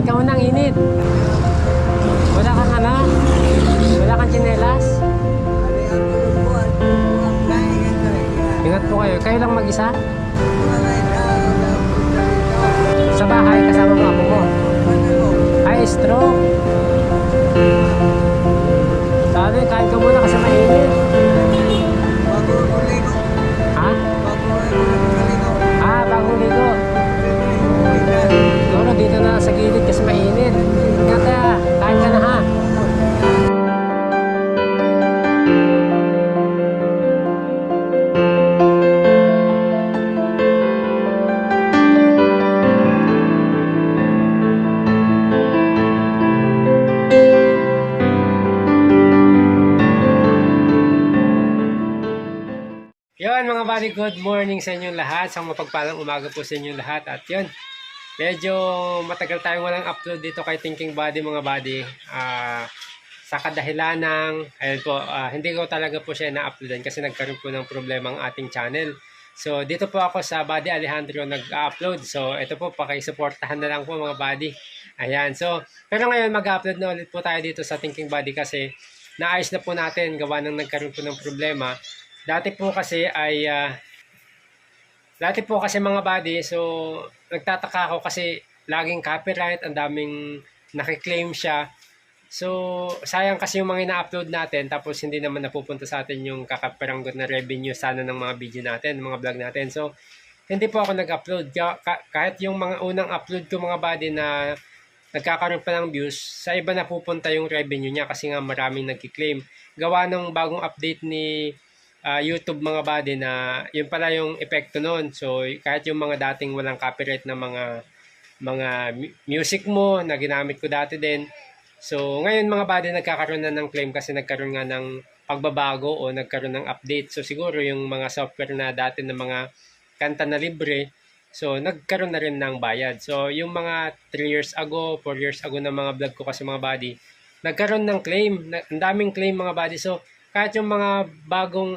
Kahit ka munang init. Wala kang ano? Wala kang tsinelas? Ingat po kayo. Kayo lang mag-isa? Sa bahay, kasama mo ako mo. Ay, stroke. Sabi, kain ka muna kasi mainit. Ha? Ah, bagong ligo. Siguro dito na sa gilid kasi mainit. Ingat ha, kain ka na ha. Yun mga buddy, good morning sa inyong lahat. Sa mapagpalang umaga po sa inyong lahat. At yun, medyo matagal tayong walang upload dito kay Thinking Buddy mga buddy. Sa kadahilan ng, ayun po, hindi ko talaga po siya na-uploadan kasi nagkaroon po ng problema ang ating channel. So dito po ako sa Buddy Alejandro nag-upload. So ito po, pakisuportahan na lang po mga buddy. Ayan, so pero ngayon mag-upload na ulit po tayo dito sa Thinking Buddy kasi naayos na po natin gawa ng nagkaroon po ng problema. Dati po kasi mga buddy, so nagtataka ako kasi laging copyright, ang daming nakiklaim siya. So sayang kasi yung mga ina-upload natin tapos hindi naman napupunta sa atin yung kakaperanggot na revenue sana ng mga video natin, mga vlog natin. So hindi po ako nag-upload. Kahit yung mga unang upload ko mga buddy na nagkakaroon pa ng views, sa iba napupunta yung revenue niya kasi nga maraming nagkiklaim. Gawa ng bagong update ni YouTube mga buddy na yun pala yung epekto nun. So kahit yung mga dating walang copyright na mga music mo na ginamit ko dati din. So ngayon mga buddy nagkakaroon na ng claim kasi nagkaroon nga ng pagbabago o nagkaroon ng update. So siguro yung mga software na dati na mga kanta na libre, so nagkaroon na rin ng bayad. So yung mga 3 years ago, 4 years ago na mga vlog ko kasi mga buddy, nagkaroon ng claim. Ang daming claim mga buddy. So kahit yung mga bagong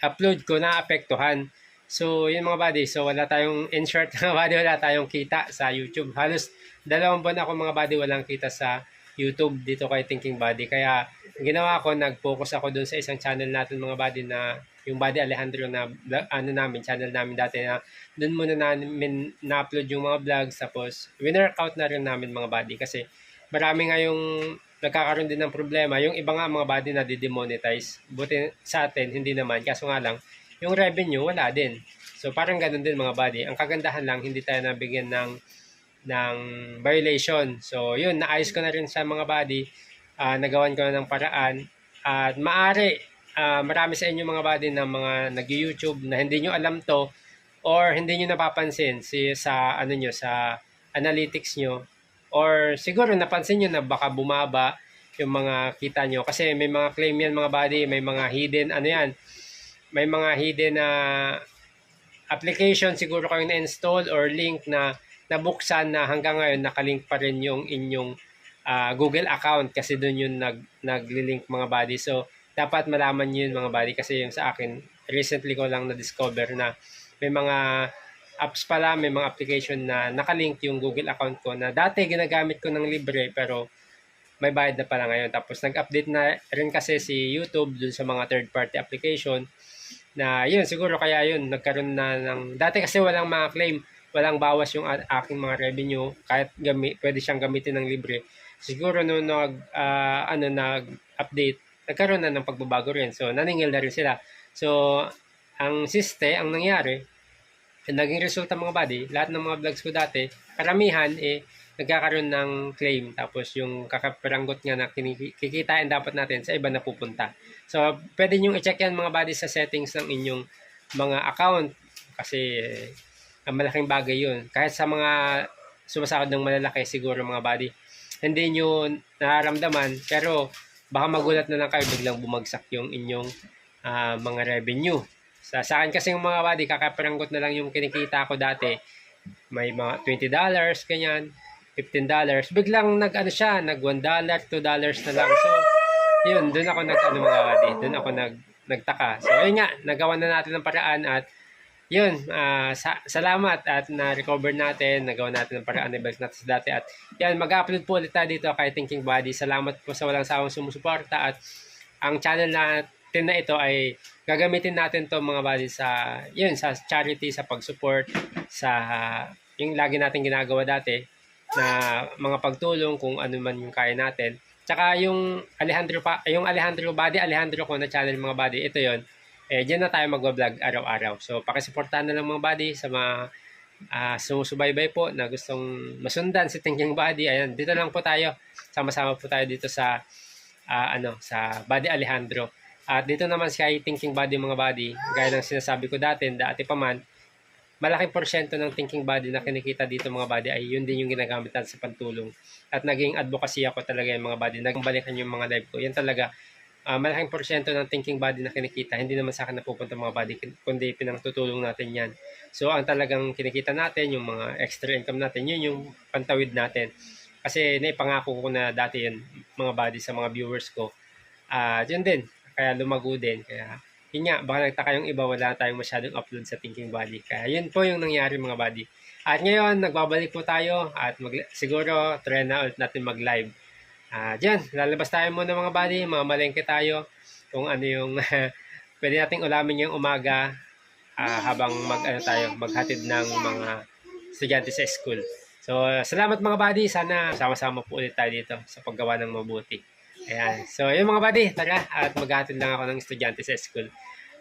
upload ko naapektuhan. So yun mga buddy, so wala tayong, in short mga buddy, wala tayong kita sa YouTube. Halos 2 buwan ako mga buddy walang kita sa YouTube dito kay Thinking Buddy. Kaya ginawa ko, nag-focus ako dun sa isang channel natin mga buddy na yung Buddy Alejandro na channel namin dati na dun muna namin na-upload yung mga vlogs. Tapos winner-out na rin namin mga buddy kasi marami nga yung nagkakaroon din ng problema. Yung iba nga mga buddy na di-demonetize. Buti sa atin, hindi naman. Kaso nga lang, yung revenue, wala din. So parang ganun din mga buddy. Ang kagandahan lang, hindi tayo nabigyan ng violation. So yun, naayos ko na rin sa mga buddy. Nagawan ko na ng paraan. At maaari, marami sa inyo mga buddy na mga nag-YouTube na hindi nyo alam to or hindi nyo napapansin sa analytics nyo. Or siguro napansin nyo na baka bumaba yung mga kita nyo. Kasi may mga claim yan mga buddy, may mga hidden, may mga hidden application siguro kayo na-install or link na nabuksan na hanggang ngayon nakalink pa rin yung inyong Google account kasi doon yung nag-link mga buddy. So dapat malaman nyo yun mga buddy kasi yung sa akin, recently ko lang na-discover na may mga apps pala, may mga application na nakalink yung Google account ko na dati ginagamit ko ng libre pero may bayad na pala ngayon. Tapos nag-update na rin kasi si YouTube dun sa mga third-party application na yun, siguro kaya yun, nagkaroon na ng, dati kasi walang mga claim, walang bawas yung aking mga revenue, kahit pwede siyang gamitin ng libre. Siguro nung nag-update, nagkaroon na ng pagbabago rin. So naningil na rin sila. So ang nangyari, naging resulta mga buddy, lahat ng mga vlogs ko dati, karamihan nagkakaroon ng claim. Tapos yung kakaperanggot nga na kikitain dapat natin sa iba na pupunta. So pwede nyo i-check yan mga buddy sa settings ng inyong mga account. Kasi malaking bagay yun. Kahit sa mga sumasahod ng malalaki siguro mga buddy, hindi nyo nararamdaman. Pero baka magulat na lang kayo biglang bumagsak yung inyong mga revenue. Sa akin kasi yung mga buddy, kakaperanggot na lang yung kinikita ko dati. May mga $20, ganyan, $15. Biglang nag $1, $2 na lang. So, yun, doon ako mga buddy, doon ako nagtaka. So, ayun nga, nagawa na natin ng paraan at yun, salamat at na-recover natin, nagawa natin ng paraan, ibalik natin sa dati. At yan, mag-upload po ulit tayo dito kay Thinking Body. Salamat po sa walang sawang sumusuporta at ang channel natin na ito ay gagamitin natin to mga body sa, yun, sa charity, sa pag-support, sa yung lagi natin ginagawa dati na mga pagtulong kung ano man yung kaya natin. Tsaka yung Alejandro Body, Alejandro ko na channel mga body, ito yon. Diyan na tayo mag-vlog araw-araw. So, pakisuportahan na lang mga body sa mga sumusubaybay po na gustong masundan si Thinking Body. Ayan, dito lang po tayo. Sama-sama po tayo dito sa sa Body Alejandro. At dito naman sa Thinking Body mga body, gaya ng sinasabi ko dati pa man, malaking porsyento ng Thinking Body na kinikita dito mga body ay yun din yung ginagamit natin sa pantulong. At naging advocacy ako talaga yung mga body. Nagbalikan yung mga live ko. Yan talaga, malaking porsyento ng Thinking Body na kinikita. Hindi naman sa akin napupunta mga body, kundi pinangtutulong natin yan. So, ang talagang kinikita natin, yung mga extra income natin, yun yung pantawid natin. Kasi naipangako ko na dati yun, mga body sa mga viewers ko. Yun din, kaya lumago din. Kaya, yun nga, baka nagtaka yung iba, wala tayong masyadong upload sa Thinking Body. Kaya yun po yung nangyari mga body. At ngayon, nagbabalik po tayo at siguro try na ulit natin mag-live. Diyan, lalabas tayo muna mga body, mamalengke tayo kung ano yung pwede nating ulamin yung umaga habang maghatid ng mga estudyante sa school. So, salamat mga body, sana sama-sama po ulit tayo dito sa paggawa ng mabuti. Ayan. So, yun mga buddy, tara at maghahatid lang ako ng estudyante sa school.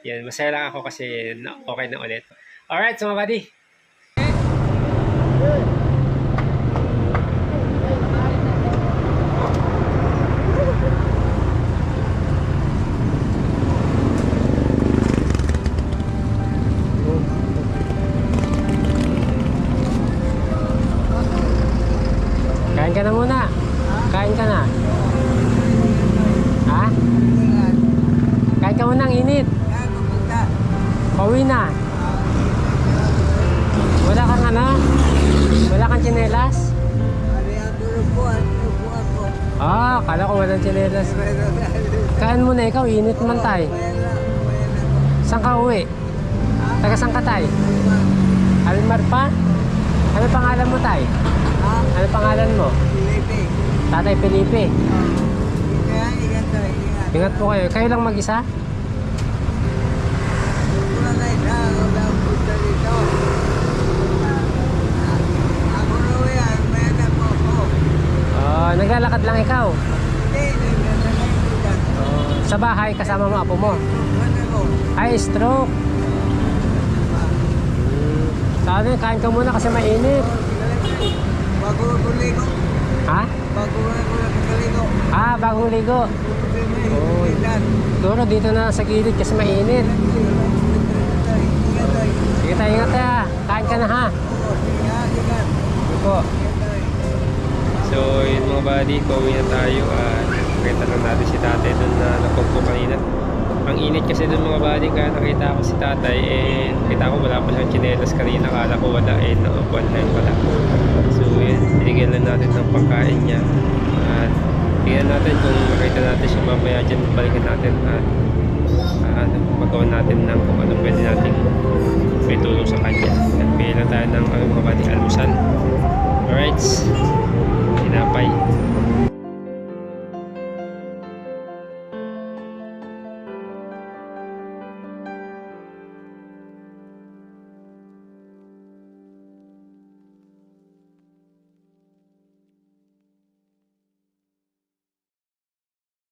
Yan, masaya lang ako kasi okay na ulit. Alright, so mga buddy. Kain ka na muna. Kain ka na. Ha? Kain ka muna, ang init. Pauwi na. Wala kang wala kang tsinelas? Kala ko walang tsinelas. Kain muna ikaw, init man tay. Saan ka uwi? Taga saan ka tay? Almar pa? Ano pangalan mo tay? Ano pangalan mo? Tatay Felipe. Ingat po kayo. Kayo lang mag-isa? Naglalakad lang ikaw? Sa bahay kasama mo apo mo? Ay, stroke. Sabi, kain ka muna kasi mainit. Bago ligo. Ha? Bagong ligo. Oh. Siguro dito na sa gilid kasi mainit. Sige tayo, ingat tayo. Kain ka na ha. Sige po. So yun mga buddy, pauwi na tayo at nakita lang natin si tatay doon na napagpo kanina. Ang init kasi doon mga buddy, kaya nakita ko si tatay nakita ko wala pa siyang tsinelas kanina, kala ko wala naupuan na yun pala. So yun, binigyan lang natin ng pagkain niya at tingnan natin kung makita natin siya mamaya dyan, balikan natin at magawa natin ng kung ano pwede natin may tulong sa kanya at bigyan lang tayo ng mga buddy almusal. Alright.